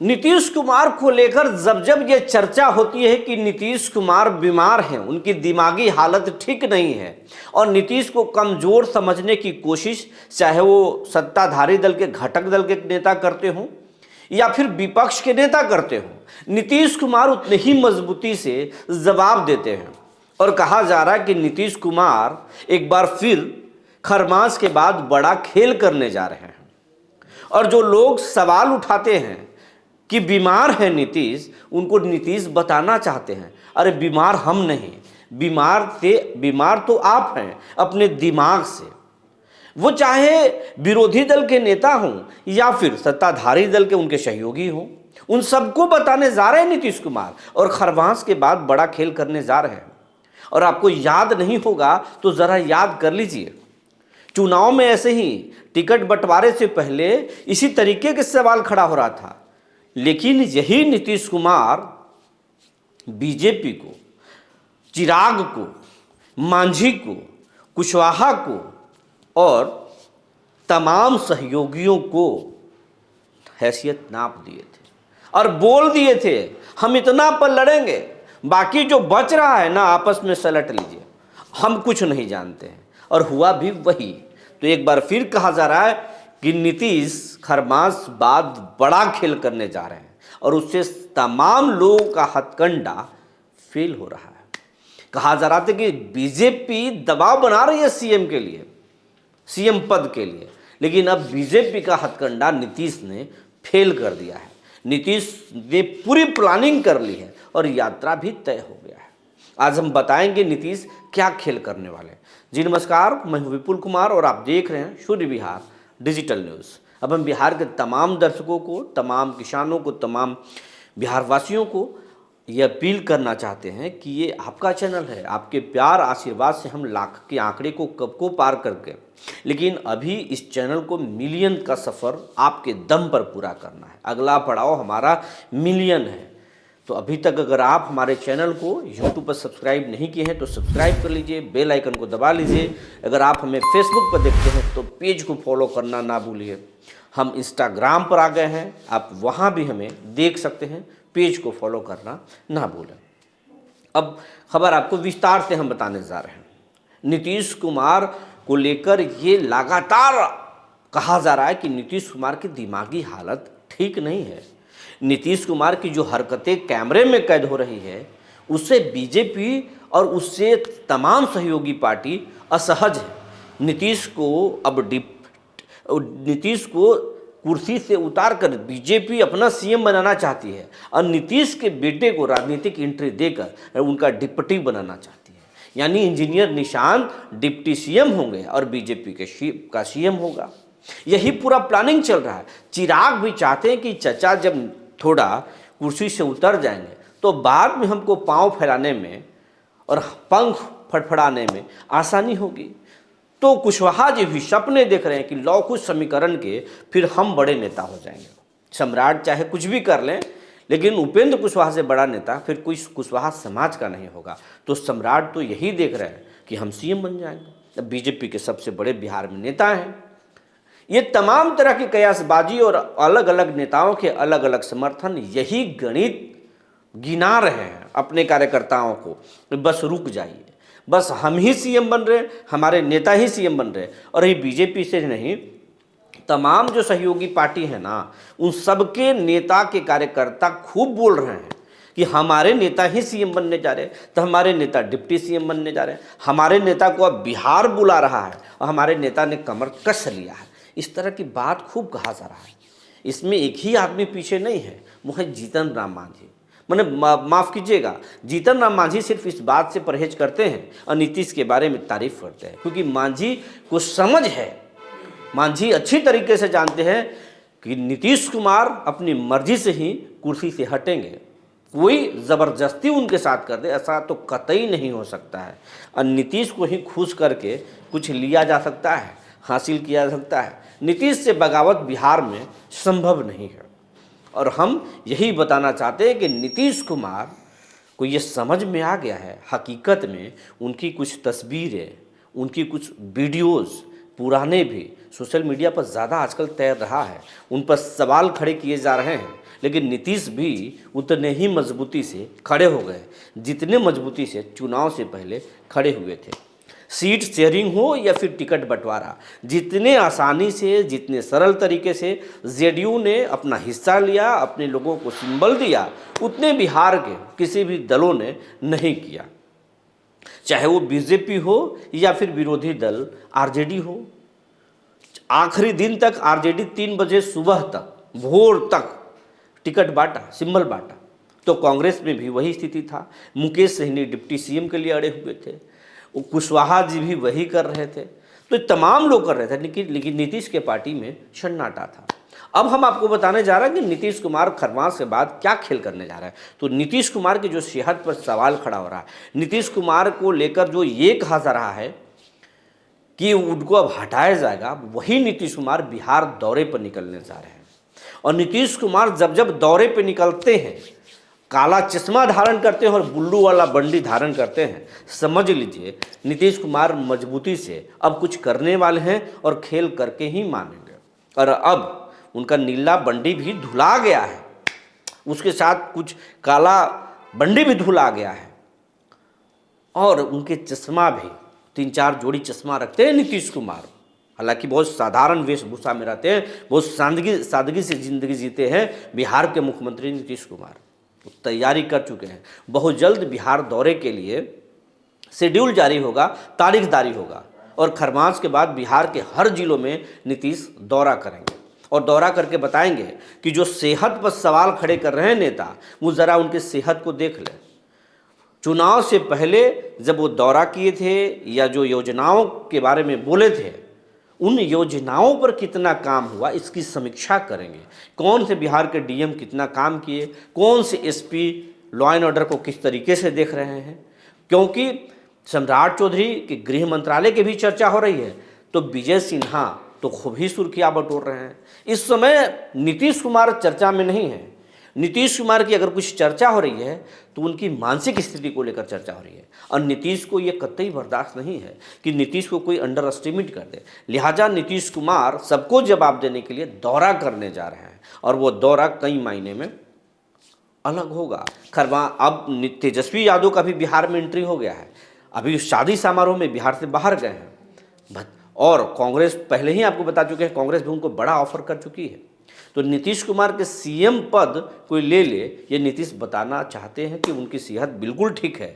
नीतीश कुमार को लेकर जब जब ये चर्चा होती है कि नीतीश कुमार बीमार हैं, उनकी दिमागी हालत ठीक नहीं है और नीतीश को कमज़ोर समझने की कोशिश चाहे वो सत्ताधारी दल के घटक दल के नेता करते हों या फिर विपक्ष के नेता करते हों, नीतीश कुमार उतने ही मजबूती से जवाब देते हैं। और कहा जा रहा है कि नीतीश कुमार एक बार फिर खरमास के बाद बड़ा खेल करने जा रहे हैं। और जो लोग सवाल उठाते हैं कि बीमार है नीतीश, उनको नीतीश बताना चाहते हैं, अरे बीमार हम नहीं, बीमार तो आप हैं अपने दिमाग से। वो चाहे विरोधी दल के नेता हों या फिर सत्ताधारी दल के उनके सहयोगी हों, उन सबको बताने जा रहे हैं नीतीश कुमार और खरवास के बाद बड़ा खेल करने जा रहे हैं। और आपको याद नहीं होगा तो ज़रा याद कर लीजिए, चुनाव में ऐसे ही टिकट बंटवारे से पहले इसी तरीके के सवाल खड़ा हो रहा था, लेकिन यही नीतीश कुमार बीजेपी को, चिराग को, मांझी को, कुशवाहा को और तमाम सहयोगियों को हैसियत नाप दिए थे और बोल दिए थे हम इतना पर लड़ेंगे, बाकी जो बच रहा है ना आपस में सलट लीजिए, हम कुछ नहीं जानते हैं। और हुआ भी वही। तो एक बार फिर कहा जा रहा है कि नीतीश खरमास बाद बड़ा खेल करने जा रहे हैं और उससे तमाम लोगों का हथकंडा फेल हो रहा है। कहा जा रहा था कि बीजेपी दबाव बना रही है सीएम के लिए, सीएम पद के लिए, लेकिन अब बीजेपी का हथकंडा नीतीश ने फेल कर दिया है। नीतीश ने पूरी प्लानिंग कर ली है और यात्रा भी तय हो गया है। आज हम बताएंगे नीतीश क्या खेल करने वाले हैं। जी नमस्कार, मैं हूं विपुल कुमार और आप देख रहे हैं सूर्य विहार डिजिटल न्यूज़। अब हम बिहार के तमाम दर्शकों को, तमाम किसानों को, तमाम बिहारवासियों को ये अपील करना चाहते हैं कि ये आपका चैनल है, आपके प्यार आशीर्वाद से हम लाख के आंकड़े को कब को पार करके, लेकिन अभी इस चैनल को मिलियन का सफ़र आपके दम पर पूरा करना है। अगला पड़ाव हमारा मिलियन है। तो अभी तक अगर आप हमारे चैनल को यूट्यूब पर सब्सक्राइब नहीं किए हैं तो सब्सक्राइब कर लीजिए, बेल आइकन को दबा लीजिए। अगर आप हमें फेसबुक पर देखते हैं तो पेज को फॉलो करना ना भूलिए। हम इंस्टाग्राम पर आ गए हैं, आप वहाँ भी हमें देख सकते हैं, पेज को फॉलो करना ना भूलें। अब खबर आपको विस्तार से हम बताने जा रहे हैं। नीतीश कुमार को लेकर ये लगातार कहा जा रहा है कि नीतीश कुमार की दिमागी हालत ठीक नहीं है। नीतीश कुमार की जो हरकतें कैमरे में कैद हो रही है उससे बीजेपी और उससे तमाम सहयोगी पार्टी असहज है। नीतीश को कुर्सी से उतार कर बीजेपी अपना सीएम बनाना चाहती है और नीतीश के बेटे को राजनीतिक एंट्री देकर उनका डिप्टी बनाना चाहती है। यानी इंजीनियर निशांत डिप्टी सीएम होंगे और बीजेपी का सीएम होगा। यही पूरा प्लानिंग चल रहा है। चिराग भी चाहते हैं कि चचा जब थोड़ा कुर्सी से उतर जाएंगे तो बाद में हमको पांव फैलाने में और पंख फड़फड़ाने में आसानी होगी। तो कुशवाहा जी भी सपने देख रहे हैं कि लौ कुश समीकरण के फिर हम बड़े नेता हो जाएंगे। सम्राट चाहे कुछ भी कर लें, लेकिन उपेंद्र कुशवाहा से बड़ा नेता फिर कोई कुशवाहा समाज का नहीं होगा। तो सम्राट तो यही देख रहे हैं कि हम सीएम बन जाएंगे। अब बीजेपी के सबसे बड़े बिहार में नेता हैं। ये तमाम तरह की कयासबाजी और अलग अलग नेताओं के अलग अलग समर्थन यही गणित गिना रहे हैं अपने कार्यकर्ताओं को, बस रुक जाइए, बस हम ही सीएम बन रहे हैं, हमारे नेता ही सीएम बन रहे हैं। और ये बीजेपी से नहीं, तमाम जो सहयोगी पार्टी है ना, उन सबके नेता के कार्यकर्ता खूब बोल रहे हैं कि हमारे नेता ही सीएम बनने जा रहे हैं, तो हमारे नेता डिप्टी सीएम बनने जा रहे हैं, हमारे नेता को अब बिहार बुला रहा है और हमारे नेता ने कमर कस लिया है। इस तरह की बात खूब कहा जा रहा है। इसमें एक ही आदमी पीछे नहीं है, वो है जीतन राम मांझी। मैंने माफ़ कीजिएगा, जीतन राम मांझी सिर्फ इस बात से परहेज करते हैं और नीतीश के बारे में तारीफ करते हैं क्योंकि मांझी को समझ है। मांझी अच्छी तरीके से जानते हैं कि नीतीश कुमार अपनी मर्जी से ही कुर्सी से हटेंगे, कोई ज़बरदस्ती उनके साथ कर दे ऐसा तो कतई नहीं हो सकता है। और नीतीश को ही खुश करके कुछ लिया जा सकता है, हासिल किया जा सकता है। नीतीश से बगावत बिहार में संभव नहीं है। और हम यही बताना चाहते हैं कि नीतीश कुमार को ये समझ में आ गया है, हकीकत में उनकी कुछ तस्वीरें, उनकी कुछ वीडियोस पुराने भी सोशल मीडिया पर ज़्यादा आजकल तैर रहा है, उन पर सवाल खड़े किए जा रहे हैं। लेकिन नीतीश भी उतने ही मजबूती से खड़े हो गए जितने मजबूती से चुनाव से पहले खड़े हुए थे। सीट शेयरिंग हो या फिर टिकट बंटवारा, जितने आसानी से, जितने सरल तरीके से जेडीयू ने अपना हिस्सा लिया, अपने लोगों को सिंबल दिया, उतने बिहार के किसी भी दलों ने नहीं किया, चाहे वो बीजेपी हो या फिर विरोधी दल आरजेडी हो। आखिरी दिन तक आरजेडी 3 बजे सुबह तक, भोर तक टिकट बांटा, सिंबल बांटा। तो कांग्रेस में भी वही स्थिति था। मुकेश सहनी डिप्टी सीएम के लिए अड़े हुए थे, कुशवाहा जी भी वही कर रहे थे, तो तमाम लोग कर रहे थे, लेकिन नीतीश के पार्टी में सन्नाटा था। अब हम आपको बताने जा रहे हैं कि नीतीश कुमार खरमास के बाद क्या खेल करने जा रहा है। तो नीतीश कुमार की जो सेहत पर सवाल खड़ा हो रहा है, नीतीश कुमार को लेकर जो ये कहा जा रहा है कि उनको अब हटाया जाएगा, वही नीतीश कुमार बिहार दौरे पर निकलने जा रहे हैं। और नीतीश कुमार जब जब दौरे पर निकलते हैं, काला चश्मा धारण करते हैं और बुल्लू वाला बंडी धारण करते हैं, समझ लीजिए नीतीश कुमार मजबूती से अब कुछ करने वाले हैं और खेल करके ही मानेंगे। और अब उनका नीला बंडी भी धुला गया है, उसके साथ कुछ काला बंडी भी धुला गया है, और उनके चश्मा भी 3-4 जोड़ी चश्मा रखते हैं नीतीश कुमार। हालांकि बहुत साधारण वेशभूषा में रहते हैं, बहुत सादगी से जिंदगी जीते हैं बिहार के मुख्यमंत्री नीतीश कुमार। तैयारी कर चुके हैं, बहुत जल्द बिहार दौरे के लिए शेड्यूल जारी होगा, तारीख जारी होगा, और खरमास के बाद बिहार के हर जिलों में नीतीश दौरा करेंगे और दौरा करके बताएंगे कि जो सेहत पर सवाल खड़े कर रहे हैं नेता, वो ज़रा उनके सेहत को देख लें। चुनाव से पहले जब वो दौरा किए थे या जो योजनाओं के बारे में बोले थे, उन योजनाओं पर कितना काम हुआ इसकी समीक्षा करेंगे। कौन से बिहार के डीएम कितना काम किए, कौन से एसपी लॉ एंड ऑर्डर को किस तरीके से देख रहे हैं, क्योंकि सम्राट चौधरी के गृह मंत्रालय की भी चर्चा हो रही है, तो विजय सिन्हा तो खूब ही सुर्खियां बटोर रहे हैं। इस समय नीतीश कुमार चर्चा में नहीं है। नीतीश कुमार की अगर कुछ चर्चा हो रही है तो उनकी मानसिक स्थिति को लेकर चर्चा हो रही है, और नीतीश को ये कतई बर्दाश्त नहीं है कि नीतीश को कोई अंडर एस्टिमेट कर दे। लिहाजा नीतीश कुमार सबको जवाब देने के लिए दौरा करने जा रहे हैं, और वो दौरा कई मायने में अलग होगा। अब तेजस्वी यादव का भी बिहार में एंट्री हो गया है, अभी शादी समारोह में बिहार से बाहर गए हैं, और कांग्रेस पहले ही आपको बता चुके हैं, कांग्रेस भी उनको बड़ा ऑफर कर चुकी है। तो नीतीश कुमार के सीएम पद कोई ले ले, ये नीतीश बताना चाहते हैं कि उनकी सेहत बिल्कुल ठीक है।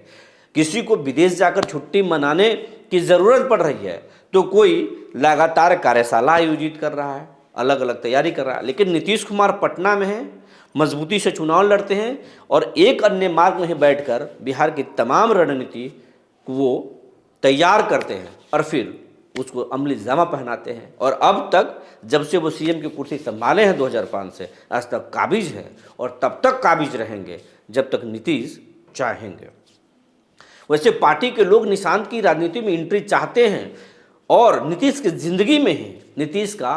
किसी को विदेश जाकर छुट्टी मनाने की ज़रूरत पड़ रही है तो कोई लगातार कार्यशाला आयोजित कर रहा है, अलग अलग तैयारी कर रहा है, लेकिन नीतीश कुमार पटना में हैं, मजबूती से चुनाव लड़ते हैं, और एक अन्य मार्ग में बैठकर बिहार की तमाम रणनीति को वो तैयार करते हैं और फिर उसको अमली जामा पहनाते हैं। और अब तक जब से वो सीएम की कुर्सी संभाले हैं 2005 से आज तक काबिज है, और तब तक काबिज रहेंगे जब तक नीतीश चाहेंगे। वैसे पार्टी के लोग निशांत की राजनीति में एंट्री चाहते हैं और नीतीश की जिंदगी में ही नीतीश का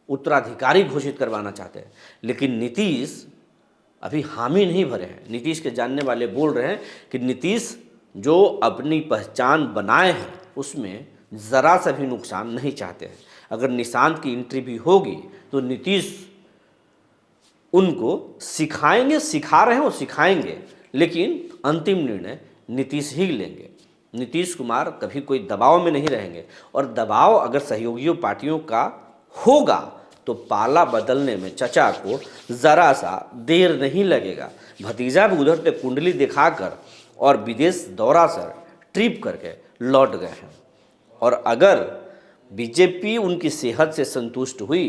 उत्तराधिकारी घोषित करवाना चाहते हैं, लेकिन नीतीश अभी हामी नहीं भरे हैं। नीतीश के जानने वाले बोल रहे हैं कि नीतीश जो अपनी पहचान बनाए हैं उसमें ज़रा सा भी नुकसान नहीं चाहते हैं। अगर निशांत की एंट्री भी होगी तो नीतीश उनको सिखाएंगे, सिखा रहे हैं वो सिखाएंगे, लेकिन अंतिम निर्णय नीतीश ही लेंगे। नीतीश कुमार कभी कोई दबाव में नहीं रहेंगे, और दबाव अगर सहयोगियों पार्टियों का होगा तो पाला बदलने में चचा को ज़रा सा देर नहीं लगेगा। भतीजा भी उधर से कुंडली दिखाकर और विदेश दौरा से ट्रिप करके लौट गए हैं, और अगर बीजेपी उनकी सेहत से संतुष्ट हुई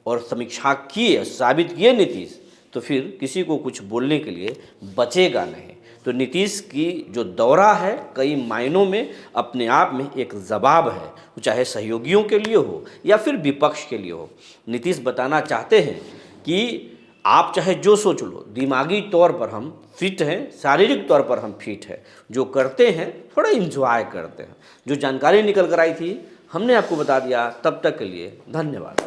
और समीक्षा किए, साबित किए नीतीश, तो फिर किसी को कुछ बोलने के लिए बचेगा नहीं। तो नीतीश की जो दौरा है कई मायनों में अपने आप में एक जवाब है, चाहे सहयोगियों के लिए हो या फिर विपक्ष के लिए हो। नीतीश बताना चाहते हैं कि आप चाहे जो सोच लो, दिमागी तौर पर हम फिट हैं, शारीरिक तौर पर हम फिट हैं, जो करते हैं थोड़ा इंजॉय करते हैं। जो जानकारी निकल कर आई थी हमने आपको बता दिया। तब तक के लिए धन्यवाद।